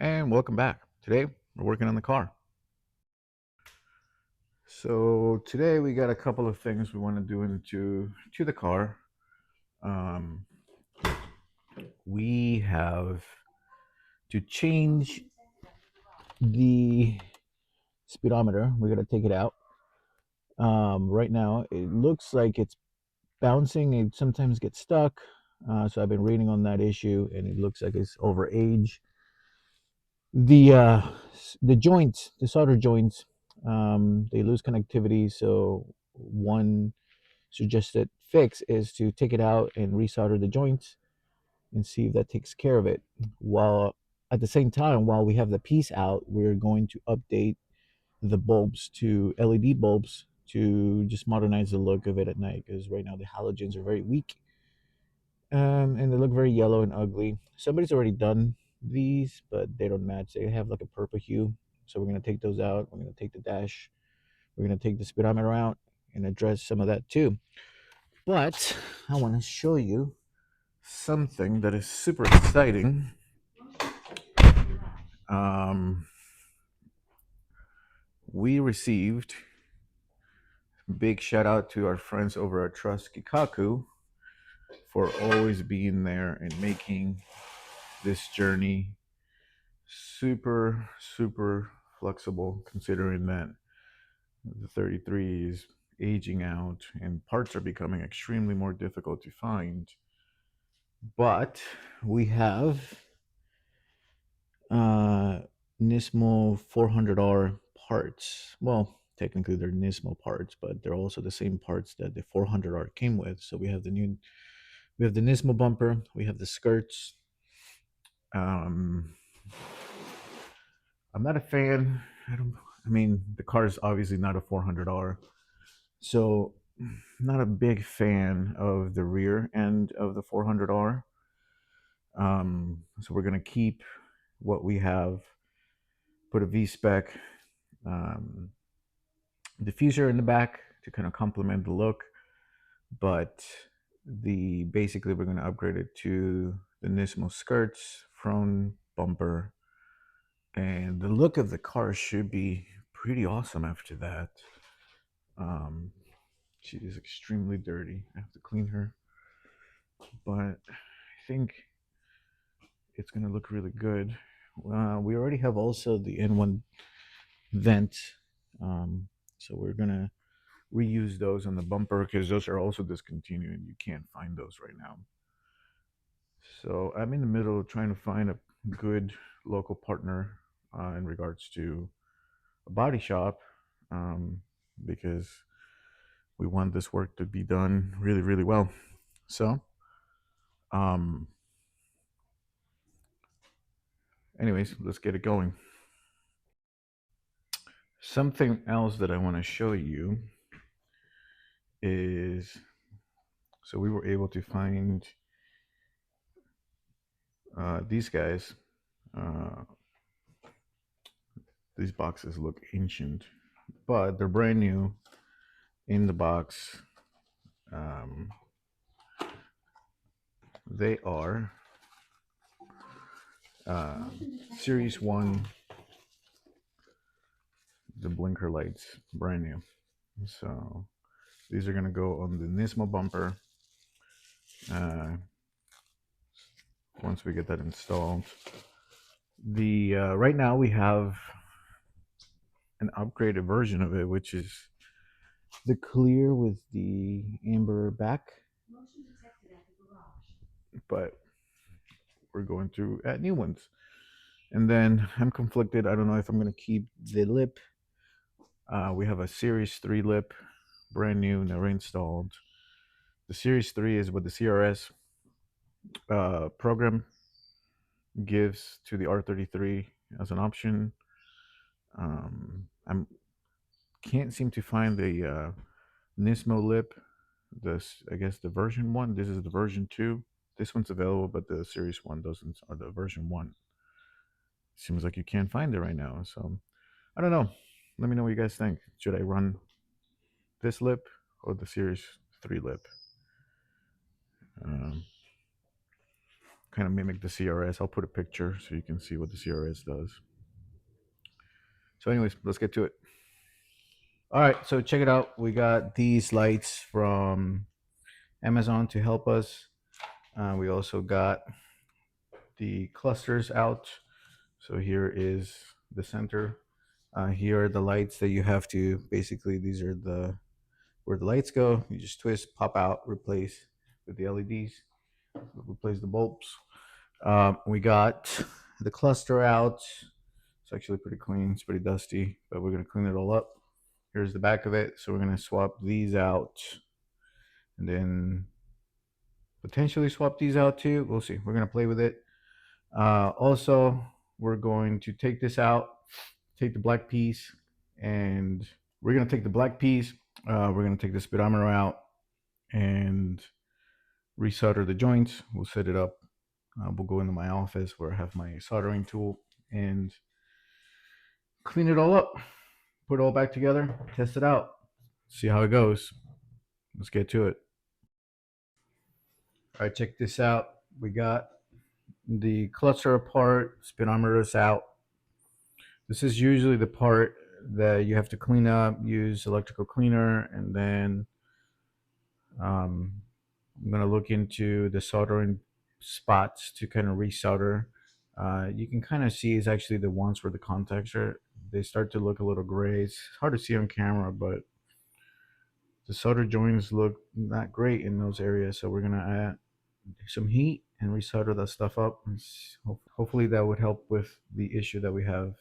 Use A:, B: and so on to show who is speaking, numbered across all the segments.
A: And welcome back. Today we're working on the car. So today we got a couple of things we want to do to the car. Um, we have to change the speedometer. We got to take it out. Right now it looks like it's bouncing. It sometimes gets stuck. So I've been reading on that issue, and it looks like it's over age. The joints, the solder joints, they lose connectivity. So one suggested fix is to take it out and resolder the joints and see if that takes care of it. While at the same time, while we have the piece out, we're going to update the bulbs to LED bulbs to just modernize the look of it at night, because right now the halogens are very weak, and they look very yellow and ugly. Somebody's already done these, but they don't match. They have like a purple hue. So we're going to take those out. We're going to take the dash. We're going to take the speedometer out and address some of that too. But I want to show you something that is super exciting. Um, we received big shout out to our friends over at Trust Kikaku for always being there and making this journey super flexible, considering that the 33 is aging out and parts are becoming extremely more difficult to find. But we have Nismo 400R parts. Well, technically they're Nismo parts, but they're also the same parts that the 400R came with. So we have the Nismo bumper, we have the skirts. Um, I'm not a fan. I mean, the car is obviously not a 400R, so not a big fan of the rear end of the 400R. So we're gonna keep what we have, put a V-spec um, diffuser in the back to kind of complement the look, but the basically we're going to upgrade it to the Nismo skirts, front bumper, and the look of the car should be pretty awesome after that. She is extremely dirty. I have to clean her, but I think it's going to look really good. We already have also the N1 vent, um, so we're going to reuse those on the bumper because those are also discontinued and you can't find those right now. So I'm in the middle of trying to find a good local partner in regards to a body shop, um, because we want this work to be done really well. So, um, anyways, let's get it going. Something else that I want to show you is, so we were able to find these guys. Uh, these boxes look ancient, but they're brand new in the box. Um, they are uh, Series 1, the blinker lights, brand new. So these are going to go on the Nismo bumper once we get that installed. The right now we have an upgraded version of it, which is the clear with the amber back, but we're going to add new ones. And then I'm conflicted. I don't know if I'm going to keep the lip. We have a Series 3 lip, brand new, never installed. The Series 3 is what the CRS program gives to the R33 as an option. I can't seem to find the Nismo lip. I guess the version 1. This is the version 2. This one's available, but the Series 1 doesn't, or the version 1. Seems like you can't find it right now. So I don't know. Let me know what you guys think. Should I run this lip or the Series 3 lip? Kind kind of mimic the CRS. I'll put a picture so you can see what the CRS does. So anyways, let's get to it. All right, so check it out. We got these lights from Amazon to help us. We also got the clusters out. So here is the center. Here are the lights that you have to, basically these are the where the lights go. You just twist, pop out, replace with the LEDs, replace the bulbs. We got the cluster out. It's actually pretty clean. It's pretty dusty, but we're gonna clean it all up. Here's the back of it. So we're gonna swap these out, and then potentially swap these out too. We'll see. We're gonna play with it. Also, we're going to take this out, take the black piece, and we're gonna take the black piece. We're gonna take the speedometer out and resolder the joints. We'll set it up. We'll go into my office where I have my soldering tool and clean it all up, put it all back together, test it out, see how it goes. Let's get to it. All right, check this out. We got the cluster apart, speedometer is out. This is usually the part that you have to clean up, use electrical cleaner, and then I'm going to look into the soldering spots to kind of resolder. You can kind of see it's actually the ones where the contacts are. They start to look a little gray. It's hard to see on camera, but the solder joints look not great in those areas. So we're going to add some heat and resolder that stuff up. Hopefully that would help with the issue that we have.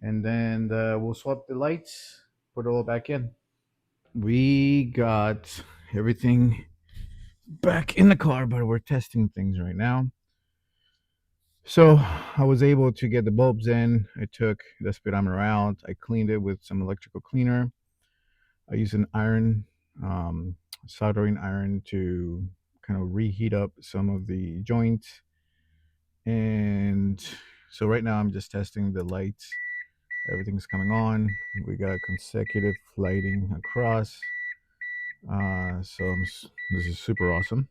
A: And then we'll swap the lights, put it all back in. We got everything back in the car, but we're testing things right now. So I was able to get the bulbs in. I took the speedometer out. I cleaned it with some electrical cleaner. I used an iron, soldering iron, to kind of reheat up some of the joints. And so right now I'm just testing the lights. Everything's coming on. We got consecutive lighting across. This is super awesome.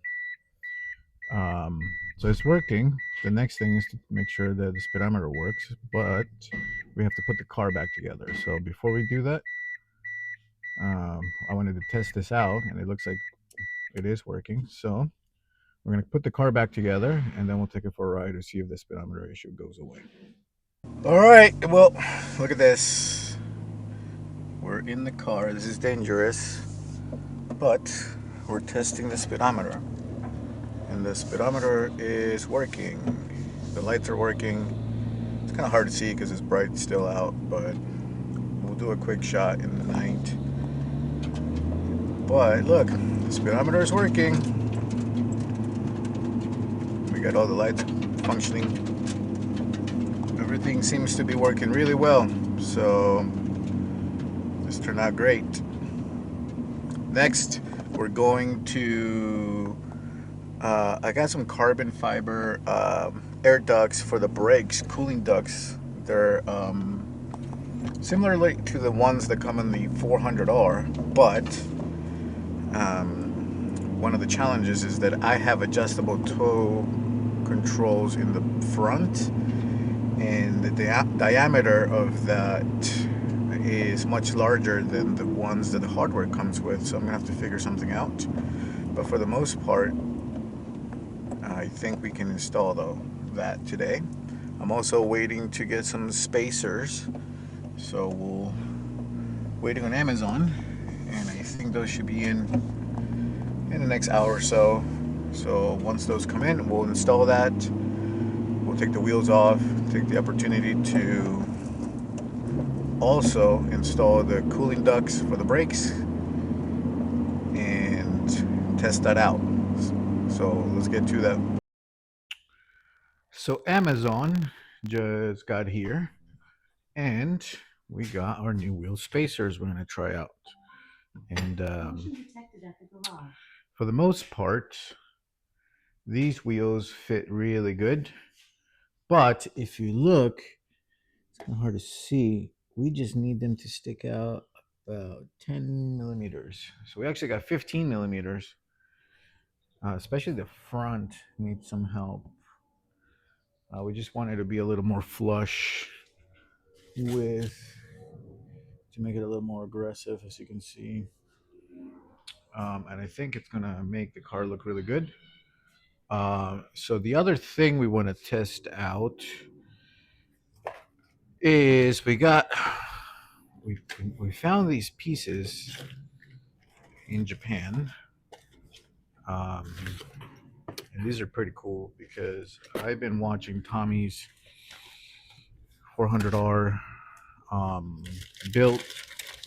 A: So it's working. The next thing is to make sure that the speedometer works, but we have to put the car back together. So before we do that, I wanted to test this out, and it looks like it is working. So we're going to put the car back together, and then we'll take it for a ride to see if the speedometer issue goes away. All right, well, look at this. We're in the car. This is dangerous, but we're testing the speedometer. And the speedometer is working. The lights are working. It's kind of hard to see because it's bright still out, but we'll do a quick shot in the night. But look, the speedometer is working. We got all the lights functioning. Everything seems to be working really well. So this turned out great. Next, we're going to I got some carbon fiber air ducts for the brakes, cooling ducts. They're similar to the ones that come in the 400R, but one of the challenges is that I have adjustable toe controls in the front, and the diameter of that is much larger than the ones that the hardware comes with, so I'm gonna have to figure something out. But for the most part, I think we can install that today. I'm also waiting to get some spacers, so we'll waiting on Amazon, and I think those should be in the next hour or so. So once those come in, we'll install that. We'll take the wheels off, take the opportunity to also install the cooling ducts for the brakes and test that out. So let's get to that. So Amazon just got here, and we got our new wheel spacers we're going to try out. And for the most part, these wheels fit really good. But if you look, it's kind of hard to see. We just need them to stick out about 10 millimeters. So we actually got 15 millimeters. especially the front needs some help. We just want it to be a little more flush with, to make it a little more aggressive, as you can see. And I think it's gonna make the car look really good. So the other thing we want to test out is we we found these pieces in Japan, um, and these are pretty cool because I've been watching Tommy's 400R built,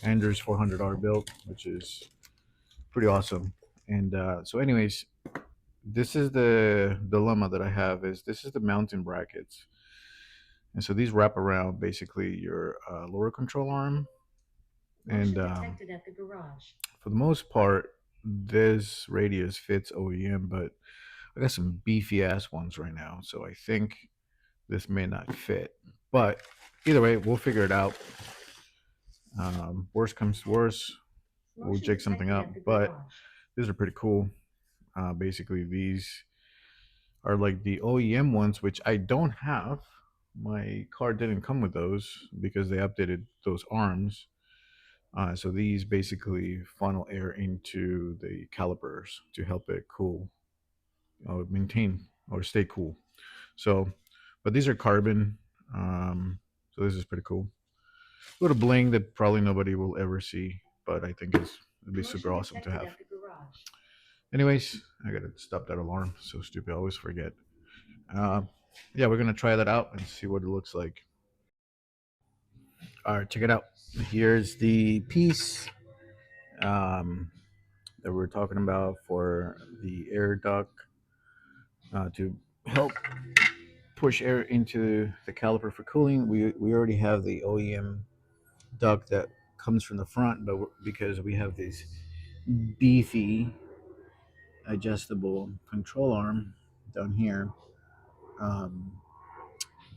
A: Andrew's 400R built, which is pretty awesome. And so, anyways, this is the dilemma that I have: is this is the mounting brackets, and so these wrap around basically your lower control arm, and for the most part, this radius fits OEM, but I got some beefy ass ones right now, so I think this may not fit. But either way, we'll figure it out. Worst comes to worst, we'll jig something up. But these are pretty cool. Basically, these are like the OEM ones, which I don't have. My car didn't come with those because they updated those arms. So these basically funnel air into the calipers to help it cool, maintain or stay cool. So, but these are carbon. So this is pretty cool. A little bling that probably nobody will ever see, but I think it'd be super awesome to have. Anyways, I gotta stop that alarm. So stupid. I always forget. Uh, yeah, we're gonna try that out and see what it looks like. All right, check it out. Here's the piece that we're talking about for the air duct to help push air into the caliper for cooling. We already have the OEM duct that comes from the front, but because we have this beefy adjustable control arm down here, um,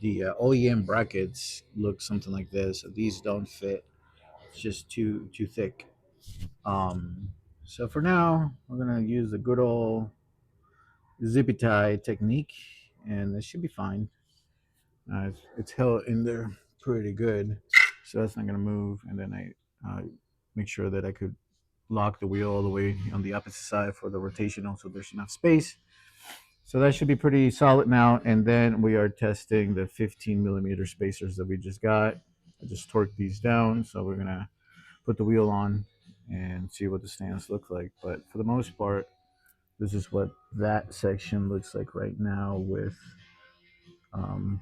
A: the OEM brackets look something like this. So these don't fit; it's just too thick. Um, so for now, we're gonna use the good old zippy tie technique, and this should be fine. It's held in there pretty good, so that's not gonna move. And then I make sure that I could lock the wheel all the way on the opposite side for the rotational, so there's enough space. So that should be pretty solid now. And then we are testing the 15 millimeter spacers that we just got. I just torqued these down, so we're gonna put the wheel on and see what the stance looks like. But for the most part, this is what that section looks like right now with um,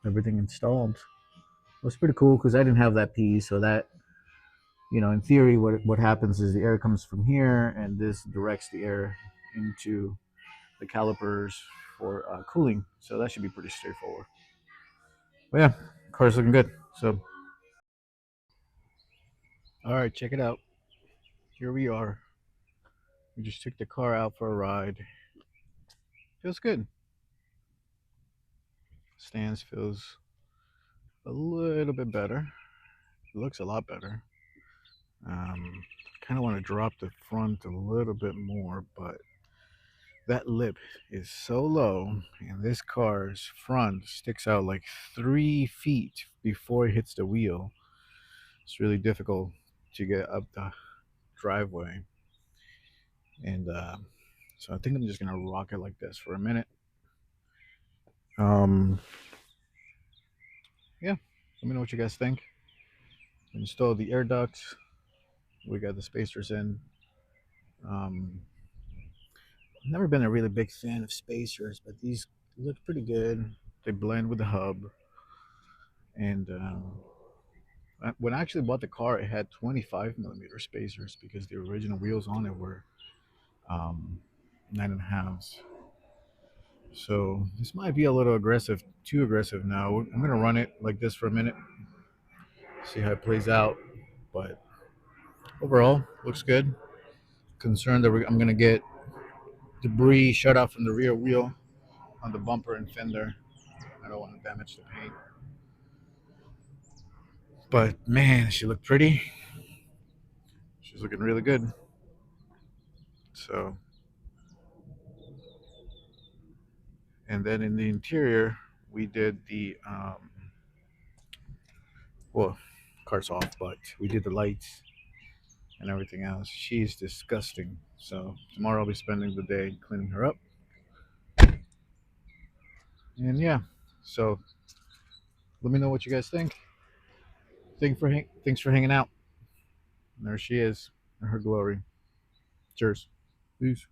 A: everything installed. It was pretty cool because I didn't have that piece, so that, in theory, what happens is the air comes from here, and this directs the air into the calipers for cooling. So that should be pretty straightforward. But yeah, car's looking good. So, all right, check it out. Here we are. We just took the car out for a ride. Feels good. Stance feels a little bit better. It looks a lot better. Kind of want to drop the front a little bit more, but that lip is so low, and this car's front sticks out like 3 feet before it hits the wheel. It's really difficult to get up the driveway, and so I think I'm just gonna rock it like this for a minute. Um, yeah, let me know what you guys think. Install the air ducts. We got the spacers in. Um, I've never been a really big fan of spacers, but these look pretty good. They blend with the hub. And when I actually bought the car, it had 25 millimeter spacers because the original wheels on it were um, 9.5s. So this might be a little aggressive, too aggressive now. I'm gonna run it like this for a minute, see how it plays out. But overall, looks good. Concerned that I'm gonna get debris shut out from the rear wheel on the bumper and fender. I don't want to damage the paint. But man, she looked pretty. She's looking really good. So And then in the interior, we did the well, car's off, but we did the lights and everything else. She's disgusting. So tomorrow I'll be spending the day cleaning her up. And yeah, so let me know what you guys think. Thanks for hanging out. And there she is in her glory. Cheers. Peace.